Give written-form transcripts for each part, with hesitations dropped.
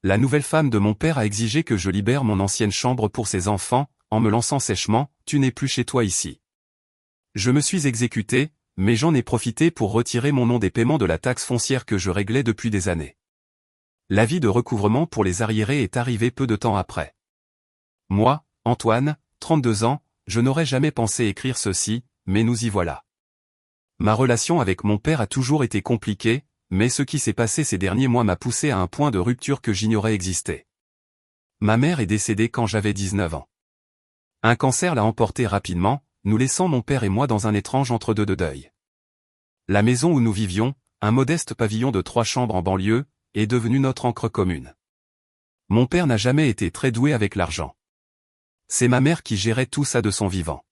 la nouvelle femme de mon père a exigé que je libère mon ancienne chambre pour ses enfants, en me lançant sèchement, « Tu n'es plus chez toi ici. » Je me suis exécuté, mais j'en ai profité pour retirer mon nom des paiements de la taxe foncière que je réglais depuis des années. L'avis de recouvrement pour les arriérés est arrivé peu de temps après. Moi, Antoine, 32 ans, je n'aurais jamais pensé écrire ceci, mais nous y voilà. Ma relation avec mon père a toujours été compliquée, mais ce qui s'est passé ces derniers mois m'a poussé à un point de rupture que j'ignorais exister. Ma mère est décédée quand j'avais 19 ans. Un cancer l'a emporté rapidement, nous laissant mon père et moi dans un étrange entre-deux de deuil. La maison où nous vivions, un modeste pavillon de 3 chambres en banlieue, est devenue notre ancre commune. Mon père n'a jamais été très doué avec l'argent. C'est ma mère qui gérait tout ça de son vivant.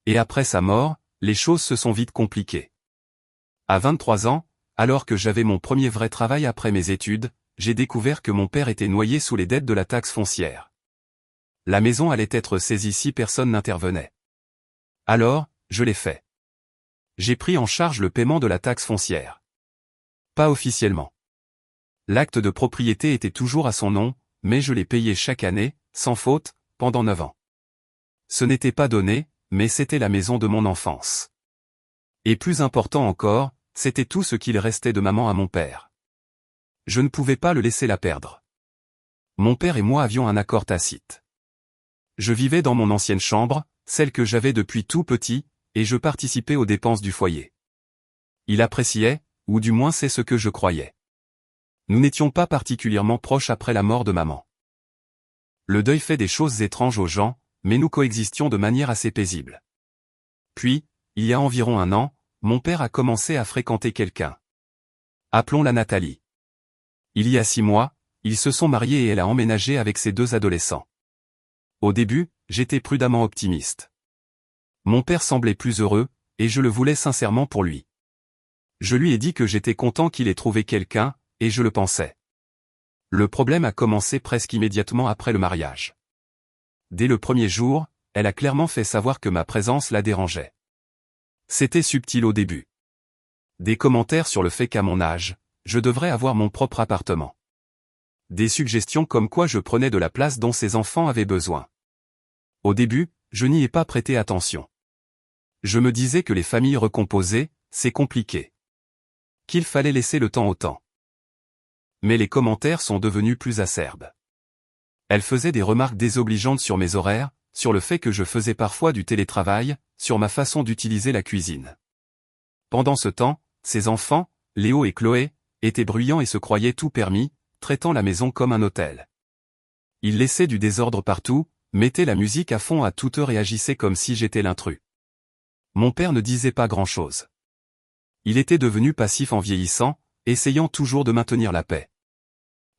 Et après sa mort, les choses se sont vite compliquées. À 23 ans, alors que j'avais mon premier vrai travail après mes études, j'ai découvert que mon père était noyé sous les dettes de la taxe foncière. La maison allait être saisie si personne n'intervenait. Alors, je l'ai fait. J'ai pris en charge le paiement de la taxe foncière. Pas officiellement. L'acte de propriété était toujours à son nom, mais je l'ai payé chaque année, sans faute, pendant 9 ans. Ce n'était pas donné, mais c'était la maison de mon enfance. Et plus important encore, c'était tout ce qu'il restait de maman à mon père. Je ne pouvais pas le laisser la perdre. Mon père et moi avions un accord tacite. Je vivais dans mon ancienne chambre, celle que j'avais depuis tout petit, et je participais aux dépenses du foyer. Il appréciait, ou du moins c'est ce que je croyais. Nous n'étions pas particulièrement proches après la mort de maman. Le deuil fait des choses étranges aux gens, mais nous coexistions de manière assez paisible. Puis, il y a environ 1 an, mon père a commencé à fréquenter quelqu'un. Appelons-la Nathalie. Il y a 6 mois, ils se sont mariés et elle a emménagé avec ses 2 adolescents. Au début, j'étais prudemment optimiste. Mon père semblait plus heureux, et je le voulais sincèrement pour lui. Je lui ai dit que j'étais content qu'il ait trouvé quelqu'un, et je le pensais. Le problème a commencé presque immédiatement après le mariage. Dès le premier jour, elle a clairement fait savoir que ma présence la dérangeait. C'était subtil au début. Des commentaires sur le fait qu'à mon âge, je devrais avoir mon propre appartement. Des suggestions comme quoi je prenais de la place dont ses enfants avaient besoin. Au début, je n'y ai pas prêté attention. Je me disais que les familles recomposées, c'est compliqué. Qu'il fallait laisser le temps au temps. Mais les commentaires sont devenus plus acerbes. Elle faisait des remarques désobligeantes sur mes horaires, sur le fait que je faisais parfois du télétravail, sur ma façon d'utiliser la cuisine. Pendant ce temps, ses enfants, Léo et Chloé, étaient bruyants et se croyaient tout permis, traitant la maison comme un hôtel. Ils laissaient du désordre partout, mettaient la musique à fond à toute heure et agissaient comme si j'étais l'intrus. Mon père ne disait pas grand-chose. Il était devenu passif en vieillissant, essayant toujours de maintenir la paix.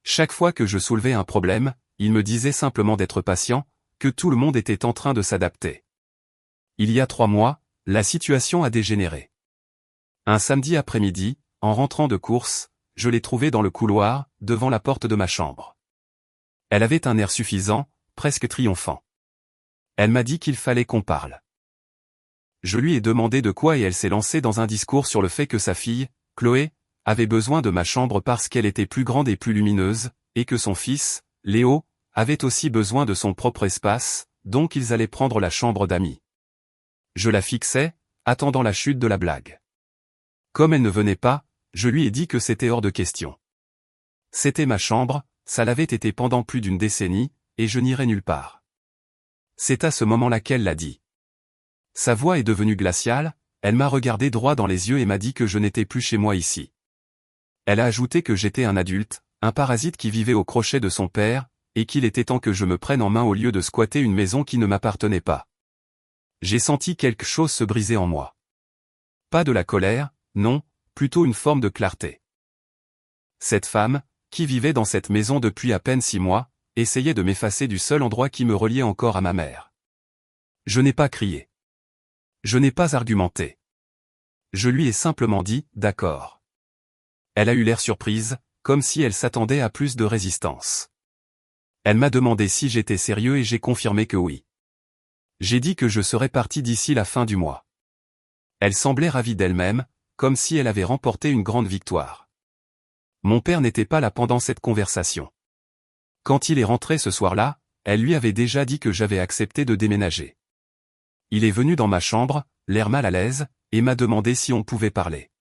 Chaque fois que je soulevais un problème, il me disait simplement d'être patient, que tout le monde était en train de s'adapter. Il y a 3 mois, la situation a dégénéré. Un samedi après-midi, en rentrant de course, je l'ai trouvée dans le couloir, devant la porte de ma chambre. Elle avait un air suffisant, presque triomphant. Elle m'a dit qu'il fallait qu'on parle. Je lui ai demandé de quoi et elle s'est lancée dans un discours sur le fait que sa fille, Chloé, avait besoin de ma chambre parce qu'elle était plus grande et plus lumineuse, et que son fils, Léo, avait aussi besoin de son propre espace, donc ils allaient prendre la chambre d'amis. Je la fixais, attendant la chute de la blague. Comme elle ne venait pas, je lui ai dit que c'était hors de question. C'était ma chambre, ça l'avait été pendant plus d'1 décennie, et je n'irais nulle part. C'est à ce moment-là qu'elle l'a dit. Sa voix est devenue glaciale, elle m'a regardé droit dans les yeux et m'a dit que je n'étais plus chez moi ici. Elle a ajouté que j'étais un adulte, un parasite qui vivait au crochet de son père, et qu'il était temps que je me prenne en main au lieu de squatter une maison qui ne m'appartenait pas. J'ai senti quelque chose se briser en moi. Pas de la colère, non, plutôt une forme de clarté. Cette femme, qui vivait dans cette maison depuis à peine 6 mois, essayait de m'effacer du seul endroit qui me reliait encore à ma mère. Je n'ai pas crié. Je n'ai pas argumenté. Je lui ai simplement dit « d'accord ». Elle a eu l'air surprise, comme si elle s'attendait à plus de résistance. Elle m'a demandé si j'étais sérieux et j'ai confirmé que oui. J'ai dit que je serais parti d'ici la fin du mois. Elle semblait ravie d'elle-même, comme si elle avait remporté une grande victoire. Mon père n'était pas là pendant cette conversation. Quand il est rentré ce soir-là, elle lui avait déjà dit que j'avais accepté de déménager. Il est venu dans ma chambre, l'air mal à l'aise, et m'a demandé si on pouvait parler.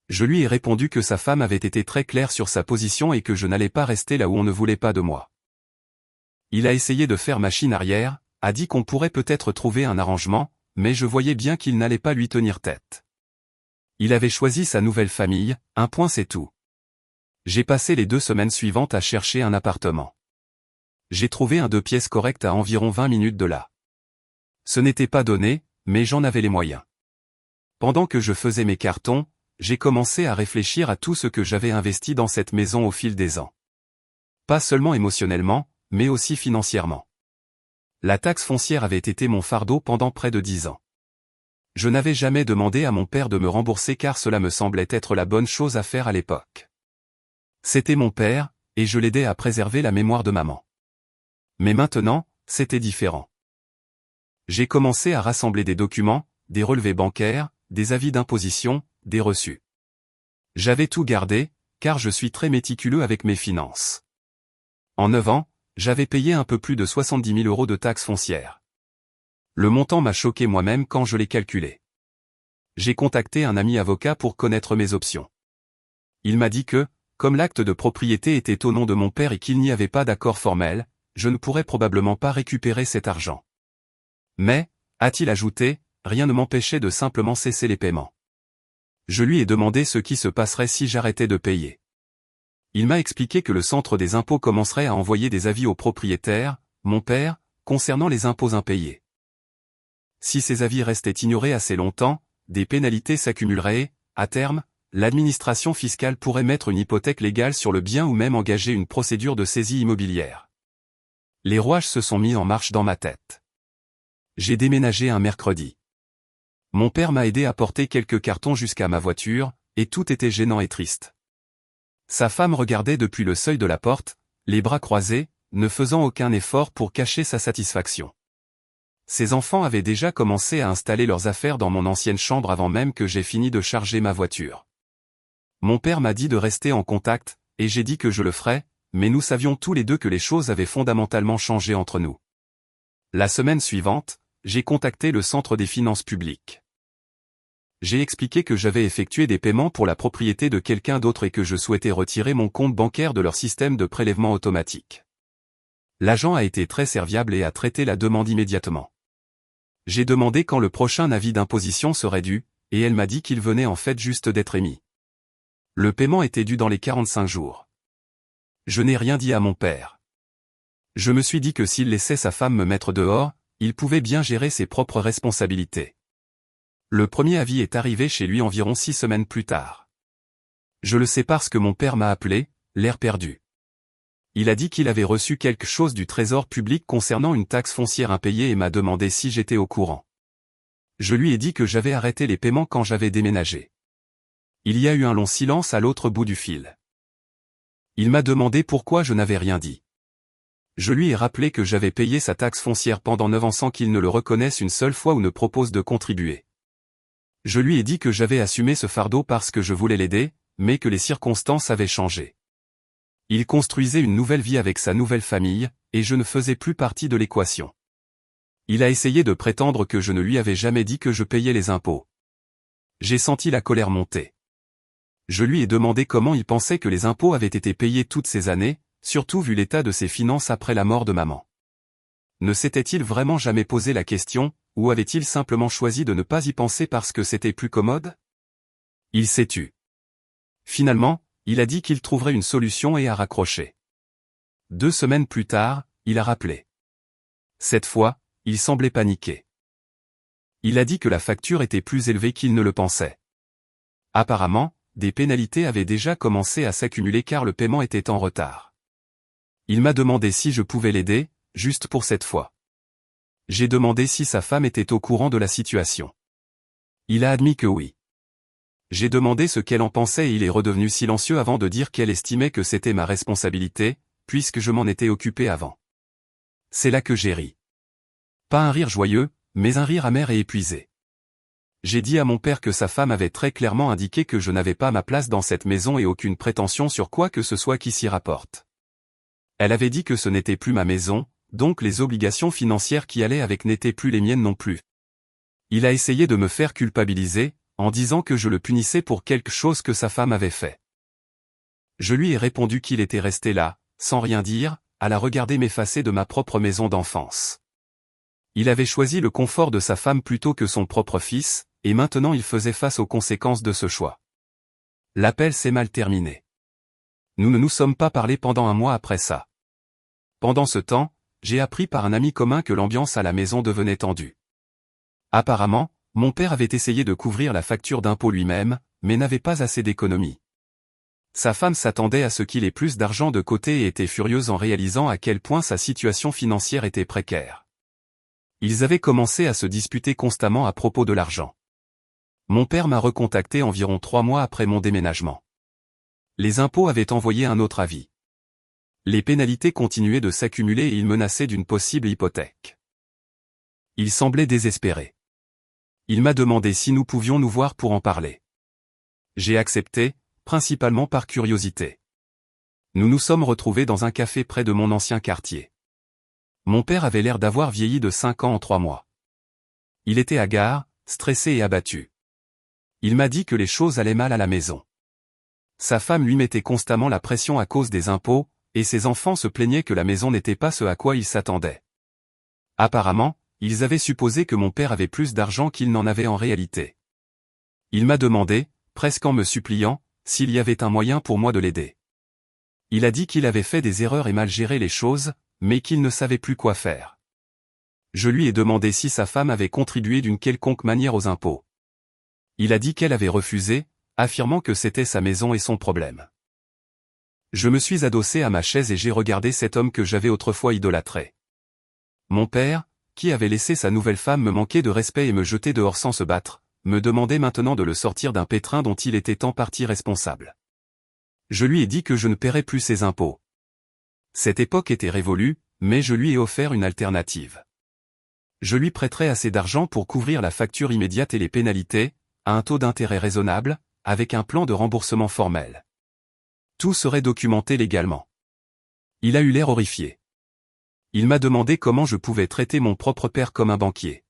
Je lui ai répondu que sa femme avait été très claire sur sa position et que je n'allais pas rester là où on ne voulait pas de moi. Il a essayé de faire machine arrière, a dit qu'on pourrait peut-être trouver un arrangement, mais je voyais bien qu'il n'allait pas lui tenir tête. Il avait choisi sa nouvelle famille, un point c'est tout. J'ai passé les 2 semaines suivantes à chercher un appartement. J'ai trouvé un 2 pièces correct à environ 20 minutes de là. Ce n'était pas donné, mais j'en avais les moyens. Pendant que je faisais mes cartons, j'ai commencé à réfléchir à tout ce que j'avais investi dans cette maison au fil des ans. Pas seulement émotionnellement, mais aussi financièrement. La taxe foncière avait été mon fardeau pendant près de 10 ans. Je n'avais jamais demandé à mon père de me rembourser car cela me semblait être la bonne chose à faire à l'époque. C'était mon père, et je l'aidais à préserver la mémoire de maman. Mais maintenant, c'était différent. J'ai commencé à rassembler des documents, des relevés bancaires, des avis d'imposition, des reçus. J'avais tout gardé, car je suis très méticuleux avec mes finances. En 9 ans, j'avais payé un peu plus de 70 000 € de taxes foncières. Le montant m'a choqué moi-même quand je l'ai calculé. J'ai contacté un ami avocat pour connaître mes options. Il m'a dit que, comme l'acte de propriété était au nom de mon père et qu'il n'y avait pas d'accord formel, je ne pourrais probablement pas récupérer cet argent. Mais, a-t-il ajouté, rien ne m'empêchait de simplement cesser les paiements. Je lui ai demandé ce qui se passerait si j'arrêtais de payer. Il m'a expliqué que le centre des impôts commencerait à envoyer des avis aux propriétaires, mon père, concernant les impôts impayés. Si ces avis restaient ignorés assez longtemps, des pénalités s'accumuleraient et, à terme, l'administration fiscale pourrait mettre une hypothèque légale sur le bien ou même engager une procédure de saisie immobilière. Les rouages se sont mis en marche dans ma tête. J'ai déménagé un mercredi. Mon père m'a aidé à porter quelques cartons jusqu'à ma voiture, et tout était gênant et triste. Sa femme regardait depuis le seuil de la porte, les bras croisés, ne faisant aucun effort pour cacher sa satisfaction. Ses enfants avaient déjà commencé à installer leurs affaires dans mon ancienne chambre avant même que j'aie fini de charger ma voiture. Mon père m'a dit de rester en contact, et j'ai dit que je le ferais, mais nous savions tous les deux que les choses avaient fondamentalement changé entre nous. La semaine suivante, j'ai contacté le Centre des finances publiques. J'ai expliqué que j'avais effectué des paiements pour la propriété de quelqu'un d'autre et que je souhaitais retirer mon compte bancaire de leur système de prélèvement automatique. L'agent a été très serviable et a traité la demande immédiatement. J'ai demandé quand le prochain avis d'imposition serait dû, et elle m'a dit qu'il venait en fait juste d'être émis. Le paiement était dû dans les 45 jours. Je n'ai rien dit à mon père. Je me suis dit que s'il laissait sa femme me mettre dehors, il pouvait bien gérer ses propres responsabilités. Le premier avis est arrivé chez lui environ 6 semaines plus tard. Je le sais parce que mon père m'a appelé, l'air perdu. Il a dit qu'il avait reçu quelque chose du Trésor public concernant une taxe foncière impayée et m'a demandé si j'étais au courant. Je lui ai dit que j'avais arrêté les paiements quand j'avais déménagé. Il y a eu un long silence à l'autre bout du fil. Il m'a demandé pourquoi je n'avais rien dit. Je lui ai rappelé que j'avais payé sa taxe foncière pendant 9 ans sans qu'il ne le reconnaisse une seule fois ou ne propose de contribuer. Je lui ai dit que j'avais assumé ce fardeau parce que je voulais l'aider, mais que les circonstances avaient changé. Il construisait une nouvelle vie avec sa nouvelle famille, et je ne faisais plus partie de l'équation. Il a essayé de prétendre que je ne lui avais jamais dit que je payais les impôts. J'ai senti la colère monter. Je lui ai demandé comment il pensait que les impôts avaient été payés toutes ces années, surtout vu l'état de ses finances après la mort de maman. Ne s'était-il vraiment jamais posé la question, ou avait-il simplement choisi de ne pas y penser parce que c'était plus commode? Il s'est tu. Finalement, il a dit qu'il trouverait une solution et a raccroché. 2 semaines plus tard, il a rappelé. Cette fois, il semblait paniqué. Il a dit que la facture était plus élevée qu'il ne le pensait. Apparemment, des pénalités avaient déjà commencé à s'accumuler car le paiement était en retard. Il m'a demandé si je pouvais l'aider, juste pour cette fois. J'ai demandé si sa femme était au courant de la situation. Il a admis que oui. J'ai demandé ce qu'elle en pensait et il est redevenu silencieux avant de dire qu'elle estimait que c'était ma responsabilité, puisque je m'en étais occupé avant. C'est là que j'ai ri. Pas un rire joyeux, mais un rire amer et épuisé. J'ai dit à mon père que sa femme avait très clairement indiqué que je n'avais pas ma place dans cette maison et aucune prétention sur quoi que ce soit qui s'y rapporte. Elle avait dit que ce n'était plus ma maison, donc les obligations financières qui allaient avec n'étaient plus les miennes non plus. Il a essayé de me faire culpabiliser, en disant que je le punissais pour quelque chose que sa femme avait fait. Je lui ai répondu qu'il était resté là, sans rien dire, à la regarder m'effacer de ma propre maison d'enfance. Il avait choisi le confort de sa femme plutôt que son propre fils, et maintenant il faisait face aux conséquences de ce choix. L'appel s'est mal terminé. Nous ne nous sommes pas parlé pendant un mois après ça. Pendant ce temps, j'ai appris par un ami commun que l'ambiance à la maison devenait tendue. Apparemment, mon père avait essayé de couvrir la facture d'impôt lui-même, mais n'avait pas assez d'économies. Sa femme s'attendait à ce qu'il ait plus d'argent de côté et était furieuse en réalisant à quel point sa situation financière était précaire. Ils avaient commencé à se disputer constamment à propos de l'argent. Mon père m'a recontacté environ 3 mois après mon déménagement. Les impôts avaient envoyé un autre avis. Les pénalités continuaient de s'accumuler et il menaçait d'une possible hypothèque. Il semblait désespéré. Il m'a demandé si nous pouvions nous voir pour en parler. J'ai accepté, principalement par curiosité. Nous nous sommes retrouvés dans un café près de mon ancien quartier. Mon père avait l'air d'avoir vieilli de 5 ans en 3 mois. Il était hagard, stressé et abattu. Il m'a dit que les choses allaient mal à la maison. Sa femme lui mettait constamment la pression à cause des impôts, et ses enfants se plaignaient que la maison n'était pas ce à quoi ils s'attendaient. Apparemment, ils avaient supposé que mon père avait plus d'argent qu'il n'en avait en réalité. Il m'a demandé, presque en me suppliant, s'il y avait un moyen pour moi de l'aider. Il a dit qu'il avait fait des erreurs et mal géré les choses, mais qu'il ne savait plus quoi faire. Je lui ai demandé si sa femme avait contribué d'une quelconque manière aux impôts. Il a dit qu'elle avait refusé, affirmant que c'était sa maison et son problème. Je me suis adossé à ma chaise et j'ai regardé cet homme que j'avais autrefois idolâtré. Mon père, qui avait laissé sa nouvelle femme me manquer de respect et me jeter dehors sans se battre, me demandait maintenant de le sortir d'un pétrin dont il était en partie responsable. Je lui ai dit que je ne paierais plus ses impôts. Cette époque était révolue, mais je lui ai offert une alternative. Je lui prêterais assez d'argent pour couvrir la facture immédiate et les pénalités, à un taux d'intérêt raisonnable, avec un plan de remboursement formel. Tout serait documenté légalement. Il a eu l'air horrifié. Il m'a demandé comment je pouvais traiter mon propre père comme un banquier.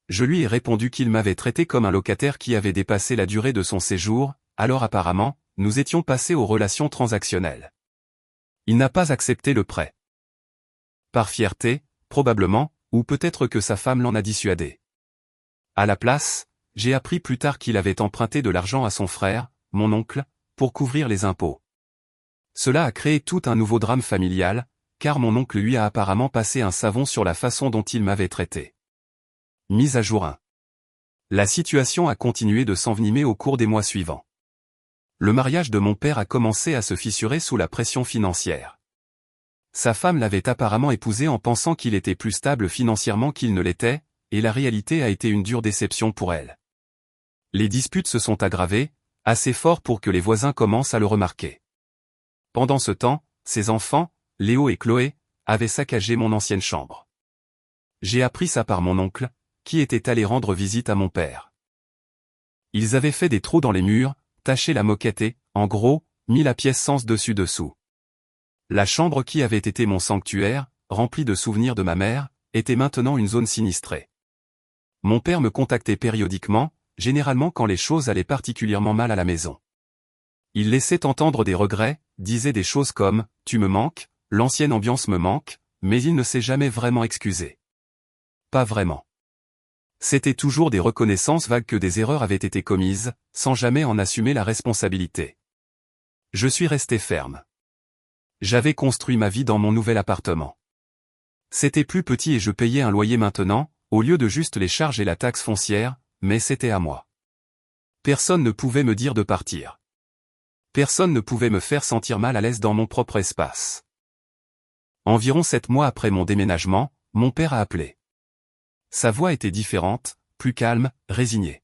Je lui ai répondu qu'il m'avait traité comme un locataire qui avait dépassé la durée de son séjour, alors apparemment, nous étions passés aux relations transactionnelles. Il n'a pas accepté le prêt. Par fierté, probablement, ou peut-être que sa femme l'en a dissuadé. À la place, j'ai appris plus tard qu'il avait emprunté de l'argent à son frère, mon oncle, pour couvrir les impôts. Cela a créé tout un nouveau drame familial, car mon oncle lui a apparemment passé un savon sur la façon dont il m'avait traité. Mise à jour 1. La situation a continué de s'envenimer au cours des mois suivants. Le mariage de mon père a commencé à se fissurer sous la pression financière. Sa femme l'avait apparemment épousé en pensant qu'il était plus stable financièrement qu'il ne l'était, et la réalité a été une dure déception pour elle. Les disputes se sont aggravées, assez fort pour que les voisins commencent à le remarquer. Pendant ce temps, ses enfants, Léo et Chloé, avaient saccagé mon ancienne chambre. J'ai appris ça par mon oncle, qui était allé rendre visite à mon père. Ils avaient fait des trous dans les murs, taché la moquette et, en gros, mis la pièce sens dessus-dessous. La chambre qui avait été mon sanctuaire, remplie de souvenirs de ma mère, était maintenant une zone sinistrée. Mon père me contactait périodiquement, généralement quand les choses allaient particulièrement mal à la maison. Il laissait entendre des regrets, disait des choses comme « tu me manques »,« l'ancienne ambiance me manque », mais il ne s'est jamais vraiment excusé. Pas vraiment. C'était toujours des reconnaissances vagues que des erreurs avaient été commises, sans jamais en assumer la responsabilité. Je suis resté ferme. J'avais construit ma vie dans mon nouvel appartement. C'était plus petit et je payais un loyer maintenant, au lieu de juste les charges et la taxe foncière, mais c'était à moi. Personne ne pouvait me dire de partir. Personne ne pouvait me faire sentir mal à l'aise dans mon propre espace. Environ 7 mois après mon déménagement, mon père a appelé. Sa voix était différente, plus calme, résignée.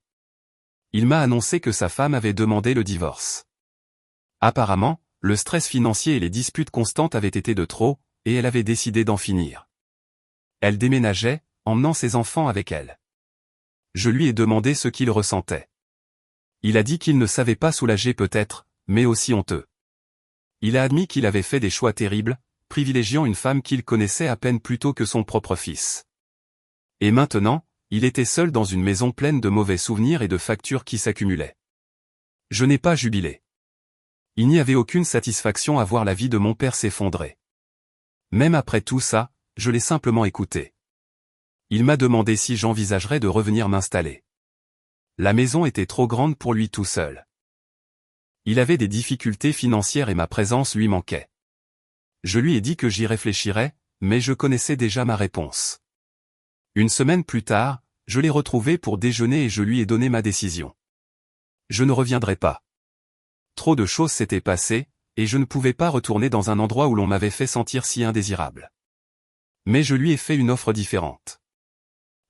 Il m'a annoncé que sa femme avait demandé le divorce. Apparemment, le stress financier et les disputes constantes avaient été de trop, et elle avait décidé d'en finir. Elle déménageait, emmenant ses enfants avec elle. Je lui ai demandé ce qu'il ressentait. Il a dit qu'il ne savait pas soulager peut-être, mais aussi honteux. Il a admis qu'il avait fait des choix terribles, privilégiant une femme qu'il connaissait à peine plutôt que son propre fils. Et maintenant, il était seul dans une maison pleine de mauvais souvenirs et de factures qui s'accumulaient. Je n'ai pas jubilé. Il n'y avait aucune satisfaction à voir la vie de mon père s'effondrer. Même après tout ça, je l'ai simplement écouté. Il m'a demandé si j'envisagerais de revenir m'installer. La maison était trop grande pour lui tout seul. Il avait des difficultés financières et ma présence lui manquait. Je lui ai dit que j'y réfléchirais, mais je connaissais déjà ma réponse. Une semaine plus tard, je l'ai retrouvé pour déjeuner et je lui ai donné ma décision. Je ne reviendrai pas. Trop de choses s'étaient passées, et je ne pouvais pas retourner dans un endroit où l'on m'avait fait sentir si indésirable. Mais je lui ai fait une offre différente.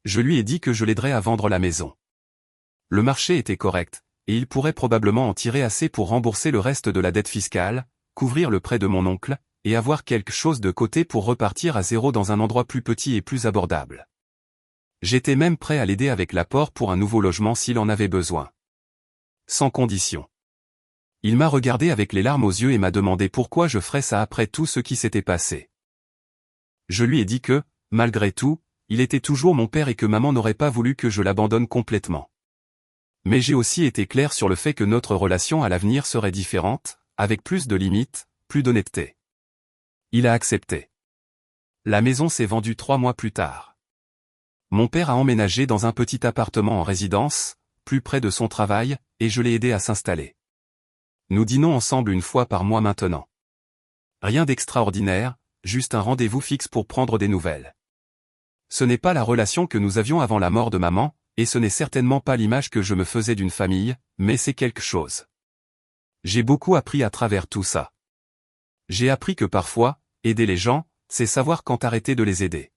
Je lui ai dit que je l'aiderais à vendre la maison. Le marché était correct, et il pourrait probablement en tirer assez pour rembourser le reste de la dette fiscale, couvrir le prêt de mon oncle, et avoir quelque chose de côté pour repartir à zéro dans un endroit plus petit et plus abordable. J'étais même prêt à l'aider avec l'apport pour un nouveau logement s'il en avait besoin. Sans condition. Il m'a regardé avec les larmes aux yeux et m'a demandé pourquoi je ferais ça après tout ce qui s'était passé. Je lui ai dit que, malgré tout, il était toujours mon père et que maman n'aurait pas voulu que je l'abandonne complètement. Mais j'ai aussi été clair sur le fait que notre relation à l'avenir serait différente, avec plus de limites, plus d'honnêteté. Il a accepté. La maison s'est vendue 3 mois plus tard. Mon père a emménagé dans un petit appartement en résidence, plus près de son travail, et je l'ai aidé à s'installer. Nous dînons ensemble une fois par mois maintenant. Rien d'extraordinaire, juste un rendez-vous fixe pour prendre des nouvelles. Ce n'est pas la relation que nous avions avant la mort de maman, et ce n'est certainement pas l'image que je me faisais d'une famille, mais c'est quelque chose. J'ai beaucoup appris à travers tout ça. J'ai appris que parfois, aider les gens, c'est savoir quand arrêter de les aider.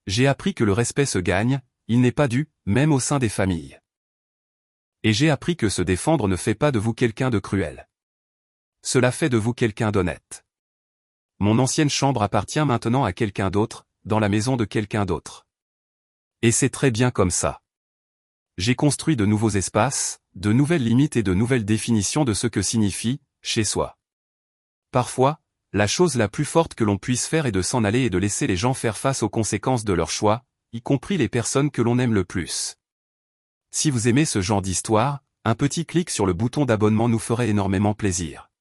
J'ai appris que le respect se gagne, il n'est pas dû, même au sein des familles. Et j'ai appris que se défendre ne fait pas de vous quelqu'un de cruel. Cela fait de vous quelqu'un d'honnête. Mon ancienne chambre appartient maintenant à quelqu'un d'autre, dans la maison de quelqu'un d'autre. Et c'est très bien comme ça. J'ai construit de nouveaux espaces, de nouvelles limites et de nouvelles définitions de ce que signifie « chez soi ». Parfois, la chose la plus forte que l'on puisse faire est de s'en aller et de laisser les gens faire face aux conséquences de leurs choix, y compris les personnes que l'on aime le plus. Si vous aimez ce genre d'histoire, un petit clic sur le bouton d'abonnement nous ferait énormément plaisir.